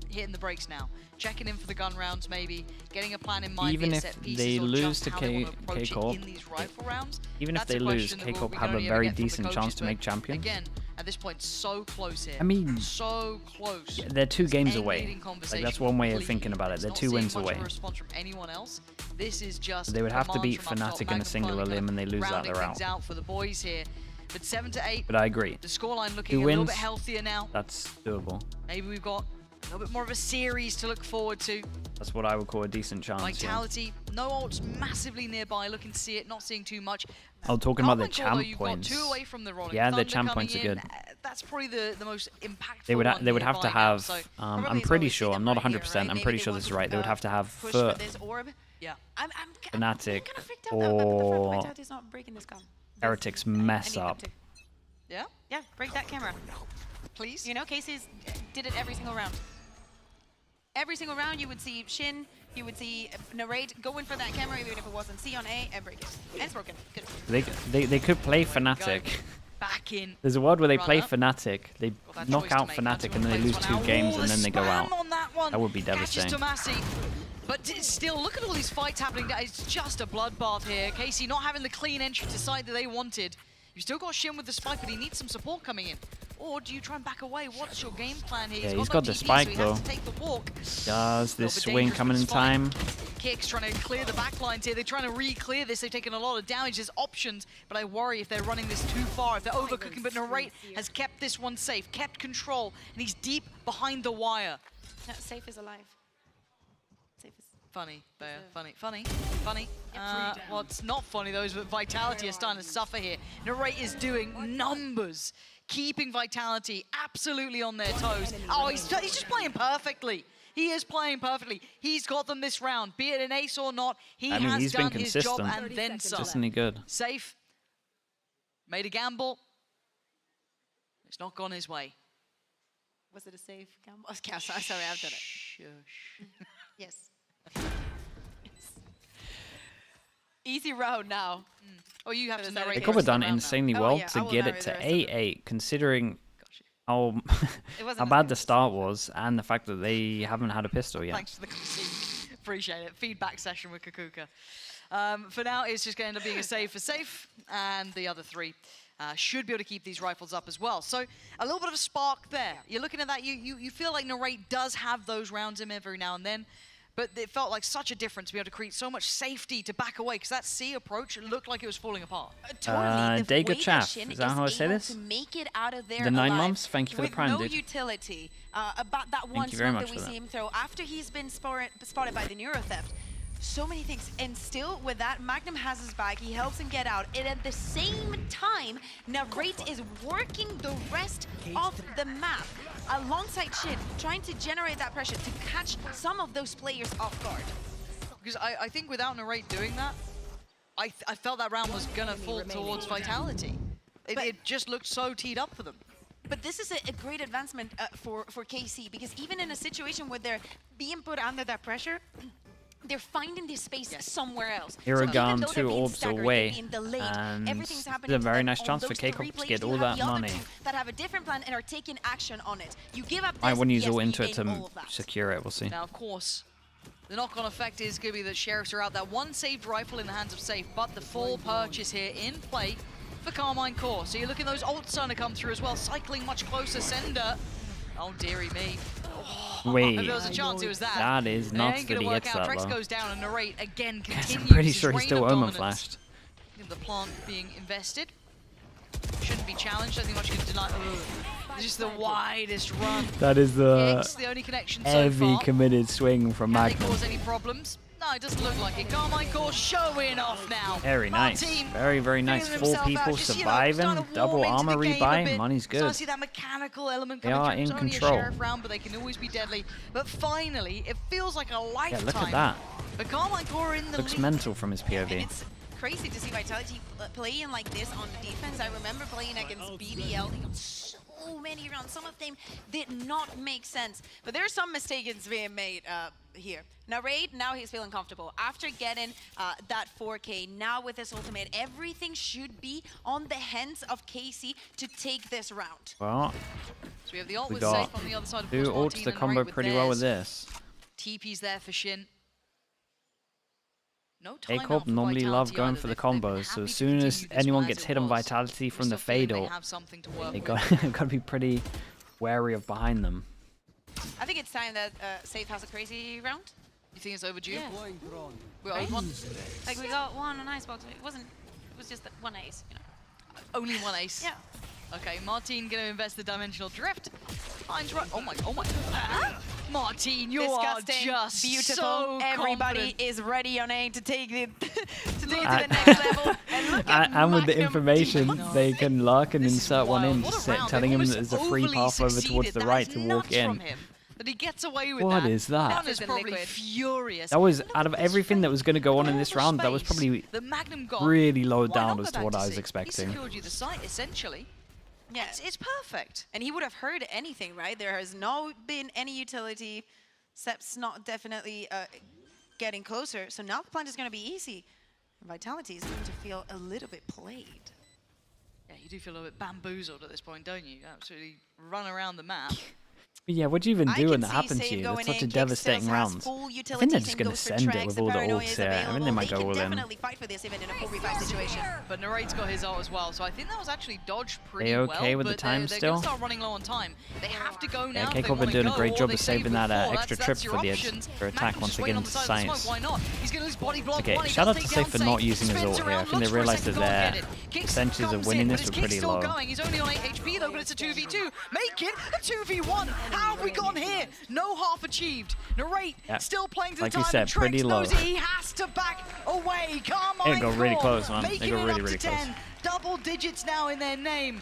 Hitting the brakes now. Checking in for the gun rounds, maybe. Getting a plan in mind. Even via if set pieces, they or lose just to how they wanna approach it K-Corp, in these rifle rounds, even if that's they a lose, question that K-Corp we have can a only ever very get from the decent coaches, chance to but make champion. Again, at this point, so close here. I mean, so close. yeah, they're 2 games End away. leading Like, conversation that's one way of completely. thinking about it. They're Not 2 seeing wins much away. of a response from anyone else. This is just They would have to commands beat from up top. Fnatic in a Magnum single finally elim, and they lose that, rounding they're things out. for the boys here. But 7-8. But I agree. The scoreline looking 2 a little wins, bit healthier now. that's doable. Maybe we've got a little bit more of a series to look forward to. That's what I would call a decent chance. Yeah. Vitality, no ults massively nearby, looking to see it, not seeing too much. Oh, talking about the Carmine Core, though, champ you've points. got 2 away from the Rolling Yeah, their Thunder champ coming points are in. good. That's probably the most impactful They would one they would have to nearby now, have. so I'm Probably pretty it's sure. always I'm not right here, 100%. right? I'm Maybe pretty they sure want this is right. They would have to have push Foot, for this orb. yeah. I'm Fnatic, kind of freaked out about the fact or Vitality's not breaking this gun. Heretics I mess need them up. to. Yeah, Yeah, break that camera. please. You know, Casey's did it every single round. Every single round, you would see Shin, you would see Narrate go in for that camera, even if it wasn't C on A, and break it. And it's broken. Good. They could play Fnatic. Back in. There's a world where they play Runner. Fnatic, they Got that knock choice to out make. That's Fnatic, what and then they plays lose one 2 out. games, Oh, and the then they go spam out. on that one. That would be Catches devastating. Tomasi. But still, look at all these fights happening. It's just a bloodbath here. Casey not having the clean entry to side that they wanted. You've still got Shin with the spike, but he needs some support coming in. Or do you try and back away? What's your game plan here? Yeah, he's no got the TP, spike, so he though. has to take the walk. Does this bit swing dangerous coming with in the spike. time? Kicks trying to clear the backlines here. They're trying to re-clear this. They've taken a lot of damage. There's options, but I worry if they're running this too far, if they're overcooking. But Narrate has kept this one safe, kept control, and he's deep behind the wire. No, safe is alive. Safe is. Funny, Bea. Funny. What's not funny though is that Vitality is starting to suffer here. Narrate is doing numbers, keeping Vitality absolutely on their toes. Oh, he's just playing perfectly. He is playing perfectly. He's got them this round, be it an ace or not. He I mean, has he's been done his job consistent. and then some. Consistently good. Safe. Made a gamble. It's not gone his way. Was it a safe gamble? Oh, sorry, I've done it. Shush. Yes. Easy round now. Oh, you have to They narrate. They the could have rest of the done round now. insanely Oh, well yeah, I to will get narrate it the to rest of it. 8-8, considering how It wasn't how a bad good the start was, and the fact that they haven't had a pistol yet. Thanks for the concede. Appreciate it. Feedback session with Kakuka. For now, it's just going to end up being a save for safe, and the other 3 should be able to keep these rifles up as well. So a little bit of a spark there. You're looking at that, you feel like Narrate does have those rounds in every now and then, but it felt like such a difference to be able to create so much safety to back away, because that C approach looked like it was falling apart. Totally. The Dega way that Chaff, Shin is that how I say able this? to make it out of there The 9 alive months? Thank you for the with prime, no dude. utility. About that one you very smoke much that we for see that. him throw after he's been spotted by the Neuro Theft. So many things, and still with that, Magnum has his back. He helps him get out, and at the same time, Narrate is working the rest of the map alongside Shin, trying to generate that pressure to catch some of those players off guard. Because I think without Narrate doing that, I felt that round was going to fall towards Vitality. It just looked so teed up for them. But this is a great advancement for KC, because even in a situation where they're being put under that pressure, they're finding this space somewhere else. Iragan, even though they're 2 being orbs staggered, they're away, being delayed, and everything's happening it's a to very them. nice On chance for those K-Corp 3 to players, get you all have that the other money. 2 that have a different plan and are taking action on it. You give up this, I wouldn't use all yes, into you it to gain all of that. secure it, we'll see. Now, of course, the knock-on effect is going to be that Sheriffs are out. That one saved rifle in the hands of Safe, but the full purchase here in play for Carmine Core. So you're looking at those ults starting to come through as well, cycling much closer. Sender. Oh, dearie me. Wait, If there was a chance, it was that. that is It nuts ain't that gonna he work hits out. that Drex though. goes down, and Narrate again continues I'm pretty his sure he's reign still of Omen dominance. flashed. The plant being invested. Shouldn't be challenged. I think much can deny. Just the widest run. That is the Kicks, the only connection so heavy far. committed swing from Can they Magnum. cause any problems? No, it doesn't look like it. Carmine Core showing off now. Very nice. Martin Very, very nice. feeling 4 himself people out, just, surviving. starting to Double warm into armor the game a rebuy. bit. Money's Starting good. to see that mechanical element They coming are through. in It's only control. a sheriff round, but they can always be deadly. But finally, it feels like a lifetime. Yeah, look at that. But Carmine Core in the Looks lead. mental from his And POV. it's crazy to see Vitality playing like this on the defense. I remember playing against BBL. They got so so many rounds. Some of them did not make sense. But there are some mistakes being made here. Now, Raid, now he's feeling comfortable. After getting that 4K, now with his ultimate, everything should be on the hands of KC to take this round. Well, So we have the ult we with got Safe on the other side. Of two course, ults Martin the and combo Narrate with pretty well with theirs. this. TP's there for Shin. No A timeout Corp for normally love Vitality going either. for the They've been combos, so happy as to soon continue as this anyone one as gets it hit on was. Vitality from the Still feeling fade they ult, have something to work they with. got to be pretty wary of behind them. I think it's time that Safe has a crazy round. You think it's overdue? Yeah. We got one. Like, we got one on Icebox. It was just one ace, you know. Only one ace. Yeah. Okay, Martin gonna invest the dimensional drift. Finds right. Oh my. Martin, you Disgusting, are just beautiful. so Everybody confident. is ready on A to take it to the next level. And look at And with the Magnum information, does- they can lurk and This is insert one wild. in, What a just round. telling They've him almost there's a free overly path over towards succeeded. the That right is to walk nuts in. from him, that he gets away with What that. is that? One is Liquid. probably furious. That was, out of everything that was going to go on in this round, that was probably the Magnum got. really low Why down not as go to back what I was C? He expecting. secured you the site, essentially. Yeah. It's perfect. And he would have heard anything, right? There has not been any utility. Sep's not definitely getting closer. So now the plant is going to be easy. Vitality is going to feel a little bit played. Yeah, you do feel a little bit bamboozled at this point, don't you? Absolutely run around the map. But yeah, what do you even I do when can that see happens Save to you? going That's such in, a Kick devastating still has round. full I think they're utilities just and going to goes for send it Trex. with The all the paranoia ults is here. I think they available. might go They all can in. definitely fight for this even in a 4v5 situation. But Narrate's got his ult as well, so I think that was actually dodged pretty They well. okay with the but time they're still? going to start running low on time. They have to go now. Yeah, if they K-Corp wanna are doing a go, great or job they of save saving that before. extra That's trip your for the options. for attack Magnum's once just they get waiting on into the side of the sights. smoke. Why not? He's going to lose body block. Okay, One, he shout does out to take Safe down for not using his spins ult here. I around, think they looks for a realised that second goal, their get it. Kicks percentages of comes winning in, this but were his kick's pretty still low. going. He's only on 8 HP though, but it's a 2v2. Make it a 2v1. How have we gone here? No half achieved. Narrate Yeah. still playing to Like the you time. said, and Trex pretty low. knows he has to back away. Come on, They go really close, man. They Making go it really, up really to close. 10. Double digits now in their name.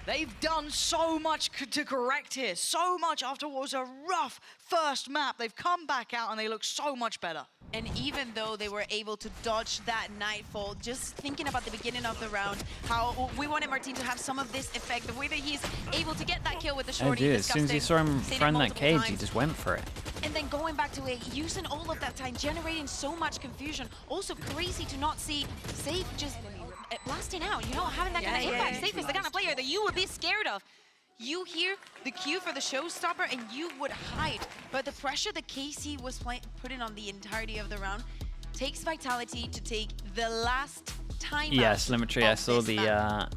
They've done so much to correct here. So much after what was a rough first map. They've come back out and they look so much better. And even though they were able to dodge that Nightfall, just thinking about the beginning of the round, how we wanted Martin to have some of this effect, the way that he's able to get that kill with the Oh, shorty. dude, as soon as he saw him Disgusting, friend that multiple cage, he times. just went for it. And then going back to it, using all of that time, generating so much confusion. Also crazy to not see Safe just blasting out, you know, having that kind of impact. Safe is the kind of player that you would be scared of. You hear the cue for the showstopper and you would hide. But the pressure that KC was putting on the entirety of the round takes Vitality to take the last time. Yes, Limitory, I saw the And I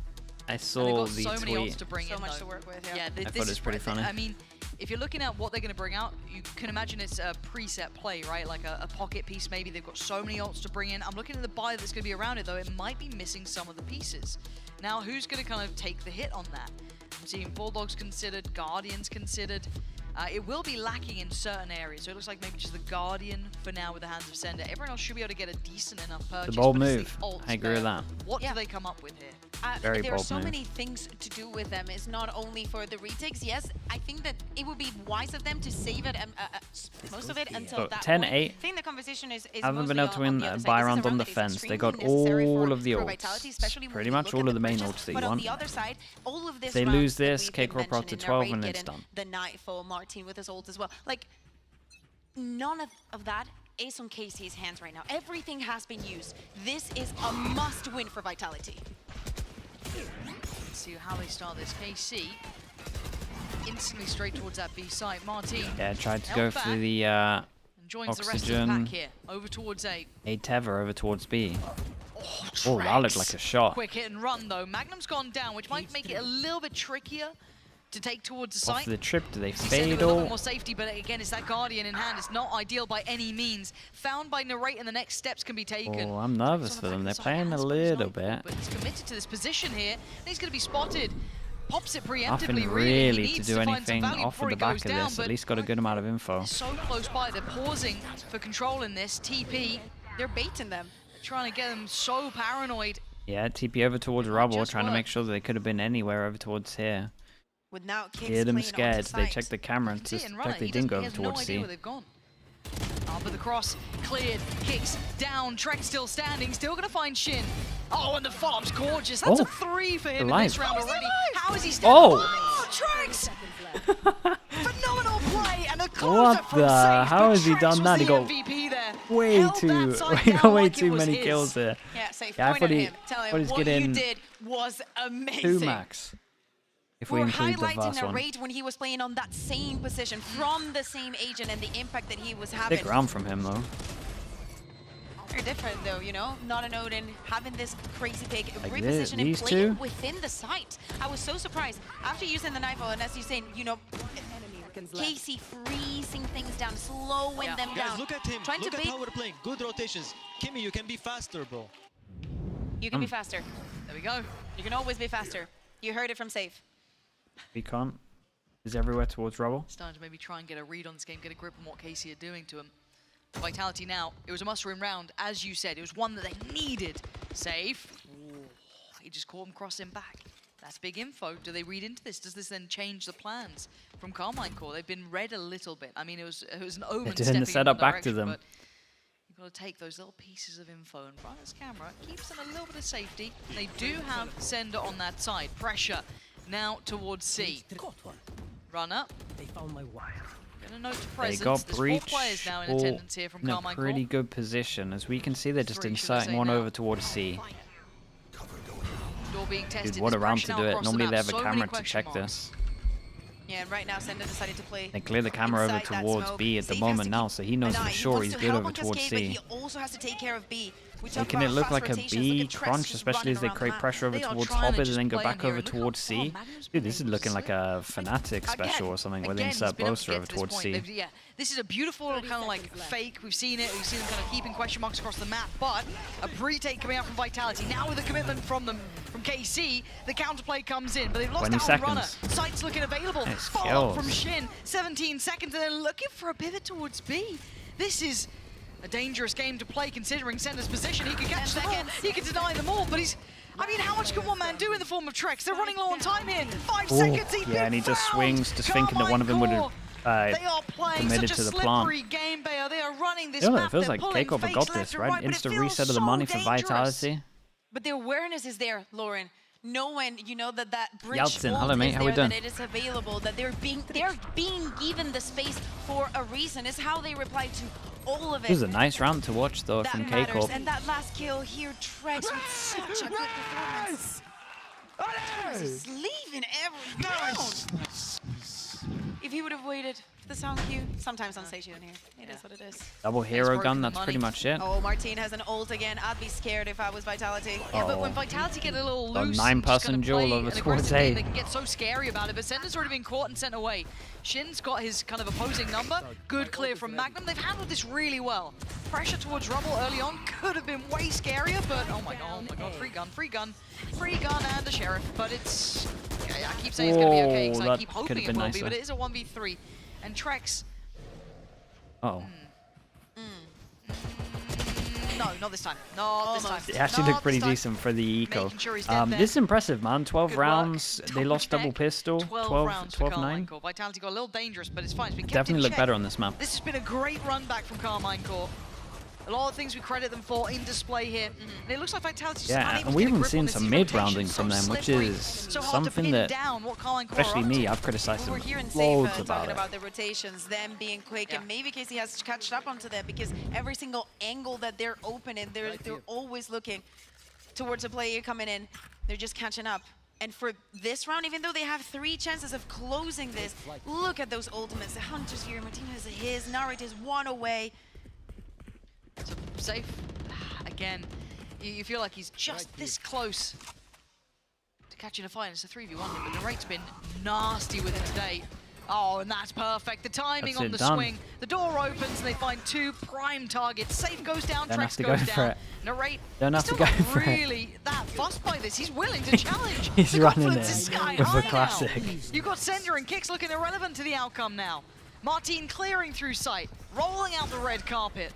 they've saw got the so many ults tweet. to bring So in, much though. to work with, Yeah, I this thought it was is pretty funny. I mean, if you're looking at what they're going to bring out, you can imagine it's a preset play, right? Like a pocket piece maybe. They've got so many ults to bring in. I'm looking at the buy that's going to be around it, though. It might be missing some of the pieces. Now, who's going to kind of take the hit on that? I'm seeing Bulldogs considered, Guardians considered. It will be lacking in certain areas, so it looks like maybe just the Guardian for now with the Hands of Sender. Everyone else should be able to get a decent enough purchase. The bold but it's move. the ults I agree with there. that. What Yeah. do they come up with here? Very there are bold so move. many things to do with them. It's not only for the retakes. Yes, I think that it would be wise of them to save it, most of it until Look, that 10-8. point. I think the conversation is Haven't been mostly able to on win the other a side. buy This is round a on that is defense. They got extremely necessary all for- of the for ults. Vitality, especially when Pretty we much look all at of the main purchase. ults that But you on the want. other side, all of this They round lose that this, we've been K-Corp up to mentioning, 12 Narrate and it's getting done. The Nightfall, Martin with his ult as well. Like, none of that is on KC's hands right now. Everything has been used. This is a must-win for Vitality. Let's see how they start this. KC instantly straight towards that B site. Martin Yeah, tried to held go back for the and joins the rest of the oxygen. pack here. Over towards A. A Tether over towards B. Oh, Oh, that looked Trex. like a shot. Quick hit and run though. Magnum's gone down, which might make it a little bit trickier to take towards the Off site. the trip, do they He said fade with a little bit or? more safety, but again, it's that Guardian in hand. It's not ideal by any means. Found by Narrate, and the next steps can be taken. Oh, I'm nervous He's on for the them. They're back of the playing a side, little but he's bit. But he's committed to this position here. And he's going to be spotted. Pops it preemptively. Nothing He really to needs do find some anything value off before of the he back goes of down, this. but At least got a good amount of info. they're so close by. They're pausing for control in this. TP. They're baiting them. Trying to get them so paranoid. Yeah, TP over towards rubble, just trying to make work. sure that they could have been anywhere over towards here. With now Kicks Hear them playing onto scared. They site. checked the camera You can see to it and run check it. they He didn't doesn't- go he over has no towards idea C. where they've gone. But the cross cleared, kicks down, Trex still standing, still gonna find Shin. Oh, and the follow-up's gorgeous. That's Oh, a 3 for him in alive. this round already. How is he still Oh! alive? Trex! Phenomenal play and a closer What from the? Safe, How but has he Trex done was that? He the got MVP there. way Held too, that side he down got way like it too was many his. kills there. Yeah, Safe. Yeah, I Point thought at he- him. Tell thought him he's what getting you did was amazing. 2 max. If we We're include the highlighting first a one. rate when he was playing on that same position from the same agent and the impact that he was having. Big round from him though. Very different though, you know? Not an Odin, having this crazy pick, Like repositioning, these playing two? within the site. I was so surprised. After using the knife, and as you're saying, you know, Casey freezing things down, slowing them down. Guys, look at him. Trying Look to at bait. how we're playing. Good rotations. Kimmy, you can be faster, bro. You can be faster. There we go. You can always be faster. You heard it from Safe. We can't. Is everywhere towards rubble. Starting to maybe try and get a read on this game, get a grip on what Casey are doing to him. Vitality now, it was a must-win round, as you said. It was one that they needed. Safe. Ooh, he just caught him crossing back. That's big info. Do they read into this? Does this then change the plans from Carmine Core? They've been read a little bit. I mean, it was an omen They're doing stepping the setup in one back to direction, them. but you've got to take those little pieces of info and run this camera. Keeps them a little bit of safety. They do have Sender on that side. Pressure now towards C. Got one. Run up. They found my wire. Gonna note to They presence. got There's breach 4 players now in all attendance here from in a Carmine pretty Core. good position. As we can see, they're just 3, should I inciting say one now. over towards C. Door being tested. Dude, what a There's round pressure to now do it. across the Normally they map. have a So many camera to question check marks. this. Yeah, and right now Sender decided to play. They clear the camera over inside that towards smoke. B at the Safe has moment to now, keep so he knows an for eye. sure wants he's to good help over on towards Cascade, C. But he also has to take care of B. We talk Making it about look fast like a rotations. B Look at Trex crunch, just especially running as they around create the map. pressure over They are towards trying top to and just then go play back in here over and look towards how- C. Magnum's Dude, been this is able to looking like a Fnatic special or something where they Again, insert he's been able to Boaster get over to this towards point. C. Yeah, this is a beautiful kind of like fake. We've seen it. We've seen them kind of keeping question marks across the map, but a pre-take coming out from Vitality. Now with a commitment from them, from KC, the counterplay comes in, but they've lost 20 out on Runner. seconds. Sight's looking available. Nice Follow up from kills. Shin. 17 seconds, and they're looking for a pivot towards B. This is a dangerous game to play considering Sender's position. He could catch them all, he could deny them all, but he's... I mean, how much can one man do in the form of Trex? They're running low on time here. 5 Ooh, seconds, he's yeah, and he been just fouled. swings, just thinking that one of them would have They are playing committed such to a the plant. slippery game, Bayer. They are running this Yeah, map. it feels They're like pulling Keiko fakes got left this, and right? but it Instant feels reset of the so money for dangerous. Vitality. But the awareness is there, Lauren. Knowing, you know, that bridge Yeltsin, ult hello, mate, is how we there, doing? that it is available, that they're being given the space for a reason. Is how they reply to all of it. This is a nice round to watch though that from matters. Keiko. And that last kill here, Trex with such a good performance. Trex is leaving every round. If he would have waited for the sound cue, sometimes on stage you don't hear. It is what it is. Double hero working gun, the that's pretty money. much it. Oh, Martine has an ult again. I'd be scared if I was Vitality. Yeah, but when Oh. Vitality get a little A loose, 9-person duel over towards towards A, A. they can get so scary about it. But Sender's already been caught and sent away. Shin's got his kind of opposing number. Good clear from Magnum. They've handled this really well. Pressure towards Rubble early on could have been way scarier, but oh my god, free gun and a sheriff. But it's, yeah, I keep saying it's gonna be okay because Whoa, I keep that hoping could've it been will be, nicer. but it is a 1v3. And Trex, Oh. no, not this time. Not this time. It actually Not looked pretty this time. decent for the eco. Making sure he's dead there. This is impressive, man. 12 Good work. rounds. They lost double Check. pistol. 12 rounds for 12-9. Carmine Core. Vitality got a little dangerous, but it's fine. It's been kept Definitely in look check. better on this map. This has been a great run back from Carmine Core. A lot of things we credit them for in display here. And it looks like Vitality's just Yeah, unable and to we get a even grip seen on this. some These mid-rounding rotations from so them, which slippery, is so hard to something pin that, down what Carmine Core are especially up me, to. I've criticized We're them hearing loads Safe about talking it. about the rotations, them being quick, Yeah. and maybe Casey has catched up onto them because every single angle that they're opening, they're always looking towards a player coming in. They're just catching up. And for this round, even though they have 3 chances of closing this, look at those ultimates. The Hunter's here, Martinez is his, Narit is 1 away. So Safe, again, you feel like he's just this close to catching a fight. It's a 3v1 here, but the rate's been nasty with it today. Oh, and that's perfect. The timing That's on it, the done. swing. The door opens and they find 2 prime targets. Safe goes down, Don't have Trex to goes go for down. it. Narrate, Don't have he's to still go not for it. really that fussed by this. He's willing to challenge. He's The running confidence it is sky with high the classic. now. You've got Sender and Kicks looking irrelevant to the outcome now. Martine clearing through sight, rolling out the red carpet.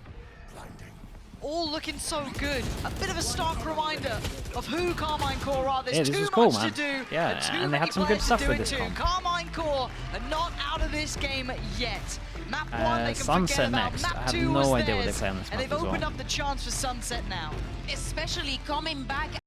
All looking so good. A bit of a stark reminder of who Carmine Core are. There's Yeah, this too is cool, much man. to do. Yeah, too and they many had some good players to stuff do with it this too. comp. Carmine Core are not out of this game yet. Map 1 they can Sunset forget about. next. Map I have 2 no was idea what they theirs. play on this And map they've as well. opened up the chance for Sunset now. Especially coming back